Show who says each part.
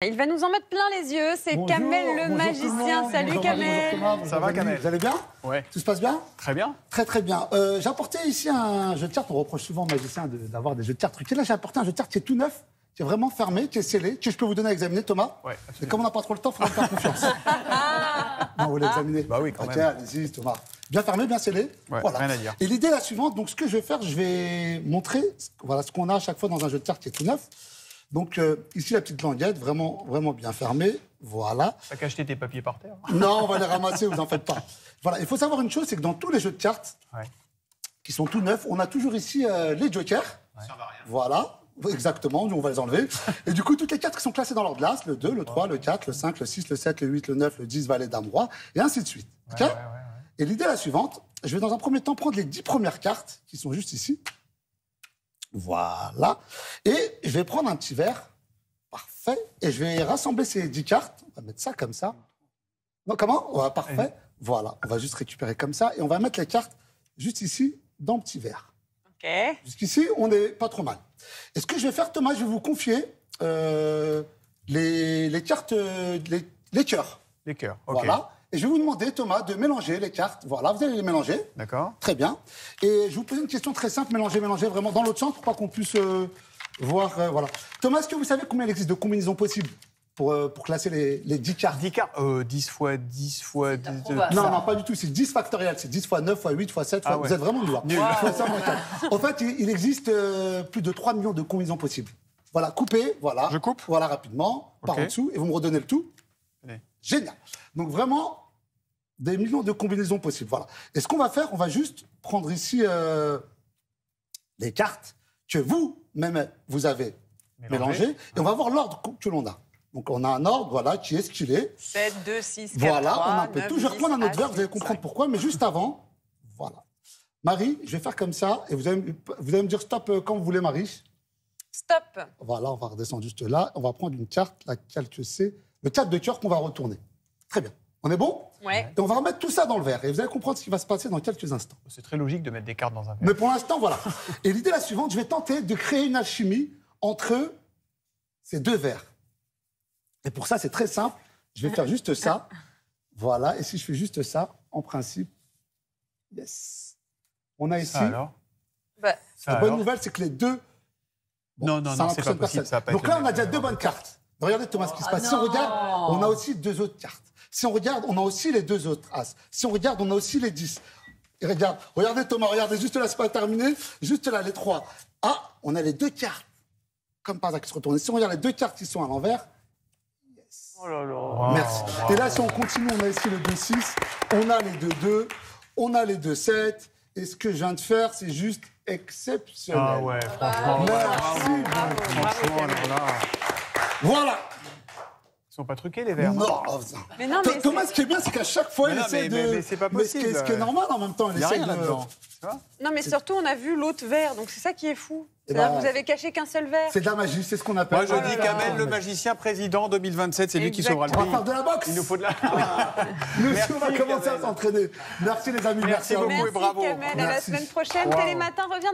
Speaker 1: Il va nous en mettre plein les yeux, c'est Kamel le magicien. Salut Kamel.
Speaker 2: Ça va Kamel?
Speaker 3: Vous allez bien?
Speaker 2: Ouais.
Speaker 3: Tout se passe bien?
Speaker 2: Très bien.
Speaker 3: Très très bien. J'ai apporté ici un jeu de cartes. On reproche souvent aux magiciens d'avoir des jeux de cartes truqués. Là, j'ai apporté un jeu de cartes qui est tout neuf, qui est vraiment fermé, qui est scellé, que je peux vous donner à examiner, Thomas.
Speaker 2: Ouais.
Speaker 3: Et comme on n'a pas trop le temps, il faudra me faire confiance. Non, vous voulez examiner?
Speaker 2: Bah oui, quand
Speaker 3: Ok,
Speaker 2: même.
Speaker 3: allez-y, Thomas. Bien fermé, bien scellé.
Speaker 2: Ouais,
Speaker 3: voilà.
Speaker 2: rien à dire.
Speaker 3: Et l'idée est la suivante. Donc, ce que je vais faire, je vais montrer voilà, ce qu'on a à chaque fois dans un jeu de cartes qui est tout neuf. Donc, ici, la petite languette, vraiment, vraiment bien fermée. Voilà.
Speaker 2: T'as qu'à jeter tes papiers par terre.
Speaker 3: Non, on va les ramasser, vous en faites pas. Voilà, il faut savoir une chose, c'est que dans tous les jeux de cartes qui sont tout neufs, on a toujours ici les jokers.
Speaker 2: Ça va rien.
Speaker 3: Voilà, exactement, nous on va les enlever. Et du coup, toutes les cartes qui sont classées dans l'ordre glace, le 2, le 3, le 4, le 5, le 6, le 7, le 8, le 9, le 10, valet, dame, roi, et ainsi de suite. Ok. Et l'idée est la suivante, je vais dans un premier temps prendre les 10 premières cartes qui sont juste ici. Voilà. Et je vais prendre un petit verre. Parfait. Et je vais rassembler ces 10 cartes. On va mettre ça comme ça. Non, comment? Ouais, parfait. Voilà. On va juste récupérer comme ça. Et on va mettre les cartes juste ici, dans le petit verre.
Speaker 1: Ok.
Speaker 3: Jusqu'ici, on n'est pas trop mal. Et ce que je vais faire, Thomas, je vais vous confier les cartes, les cœurs.
Speaker 2: Les cœurs, ok.
Speaker 3: Voilà. Et je vais vous demander, Thomas, de mélanger les cartes. Voilà, vous allez les mélanger.
Speaker 2: D'accord.
Speaker 3: Très bien. Et je vous pose une question très simple, mélanger vraiment dans l'autre sens pour pas qu'on puisse voir. Voilà. Thomas, est-ce que vous savez combien il existe de combinaisons possibles pour classer les 10 cartes?
Speaker 2: 10 cartes 10 fois 10 fois 10...
Speaker 3: Non, non, pas du tout. C'est 10 factoriel. C'est 10 fois 9 fois 8 fois 7 fois...
Speaker 2: Ah ouais.
Speaker 3: Vous êtes vraiment nul.
Speaker 2: Nul.
Speaker 3: Fois ça, moins 4. En fait, il existe plus de 3 millions de combinaisons possibles. Voilà, coupez, voilà.
Speaker 2: Je coupe?
Speaker 3: Voilà, rapidement, par
Speaker 2: Ok.
Speaker 3: en dessous, et vous me redonnez le tout.
Speaker 2: Allez.
Speaker 3: Génial. Donc vraiment, des millions de combinaisons possibles. Voilà. Et ce qu'on va faire, on va juste prendre ici les cartes que vous-même, vous avez mélangées, et on va voir l'ordre que l'on a. Donc on a un ordre, voilà, qui est ce qu'il est.
Speaker 1: 7, 2, 6, 4,
Speaker 3: Voilà,
Speaker 1: 3,
Speaker 3: on a un peu
Speaker 1: 9,
Speaker 3: tout. Je vais
Speaker 1: 10,
Speaker 3: reprendre un autre
Speaker 1: As,
Speaker 3: verre, vous allez
Speaker 1: 8,
Speaker 3: comprendre
Speaker 1: 5.
Speaker 3: pourquoi, mais juste avant, voilà. Marie, je vais faire comme ça, et vous allez me dire stop quand vous voulez, Marie.
Speaker 1: Stop.
Speaker 3: Voilà, on va redescendre juste là. On va prendre une carte, laquelle que c'est. Le 4 de cœur qu'on va retourner. Très bien. On est bon?
Speaker 1: Ouais.
Speaker 3: Et on va remettre tout ça dans le verre. Et vous allez comprendre ce qui va se passer dans quelques instants.
Speaker 2: C'est très logique de mettre des cartes dans un verre.
Speaker 3: Mais pour l'instant, voilà. Et l'idée est la suivante. Je vais tenter de créer une alchimie entre ces deux verres. Et pour ça, c'est très simple. Je vais faire juste ça. Voilà. Et si je fais juste ça, en principe, yes. On a ici...
Speaker 2: Ça alors?
Speaker 1: Bah,
Speaker 2: Ça
Speaker 3: La bonne
Speaker 2: alors?
Speaker 3: nouvelle, c'est que les deux...
Speaker 2: Non, non,
Speaker 3: ça
Speaker 2: non, c'est pas
Speaker 3: impressionne
Speaker 2: possible.
Speaker 3: personne.
Speaker 2: Ça va pas
Speaker 3: Donc
Speaker 2: être
Speaker 3: là,
Speaker 2: le
Speaker 3: on a
Speaker 2: même
Speaker 3: déjà
Speaker 2: verre.
Speaker 3: deux bonnes cartes. Regardez, Thomas, ce qui se passe. Si on regarde, on a aussi deux autres cartes. Si on regarde, on a aussi les deux autres as. Si on regarde, on a aussi les 10. Et regarde, regardez Thomas, regardez, juste là, c'est pas terminé. Juste là, les 3. Ah, on a les deux cartes. Comme par hasard qui se retournent. Si on regarde les deux cartes qui sont à l'envers,
Speaker 1: oh là là.
Speaker 2: Wow,
Speaker 3: merci.
Speaker 2: wow.
Speaker 3: Et là, si on continue, on a ici le 2-6, on a les 2-2, on a les 2-7. Et ce que je viens de faire, c'est juste exceptionnel.
Speaker 2: Ah ouais, franchement.
Speaker 3: Merci.
Speaker 2: Franchement, là.
Speaker 3: Voilà.
Speaker 2: Ils sont pas truqués, les verres?
Speaker 3: Non.
Speaker 1: Mais non, mais
Speaker 3: Thomas,
Speaker 1: c'est-
Speaker 3: ce qui est bien, c'est qu'à chaque fois,
Speaker 2: Mais
Speaker 3: il
Speaker 2: non,
Speaker 3: essaie
Speaker 2: mais-
Speaker 3: de...
Speaker 2: mais c'est pas
Speaker 3: Mais ce qui est
Speaker 2: possible.
Speaker 3: normal en même temps. Il
Speaker 2: Il n'y a
Speaker 3: essaie
Speaker 2: rien
Speaker 3: de...
Speaker 2: là-dedans. Tu vois?
Speaker 1: Non, mais surtout, on a vu l'autre verre, donc c'est ça qui est fou.
Speaker 3: Eh
Speaker 1: C'est-à-dire
Speaker 3: ben,
Speaker 1: que vous avez caché qu'un seul verre.
Speaker 3: C'est de la magie, c'est ce qu'on appelle...
Speaker 2: Moi, je dis
Speaker 1: là
Speaker 2: Kamel,
Speaker 1: là.
Speaker 2: le magicien président 2027, c'est lui qui sauvera le
Speaker 3: On va
Speaker 2: pays.
Speaker 3: faire de la boxe.
Speaker 2: Il nous faut de la...
Speaker 3: Nous aussi,
Speaker 2: Merci,
Speaker 3: on va commencer à
Speaker 2: Kamel.
Speaker 3: s'entraîner. Merci les amis, merci à vous.
Speaker 2: beaucoup et
Speaker 1: Merci
Speaker 2: bravo.
Speaker 1: Kamel, à la
Speaker 3: Merci.
Speaker 1: semaine prochaine.
Speaker 2: Wow.
Speaker 1: Télématin revient dans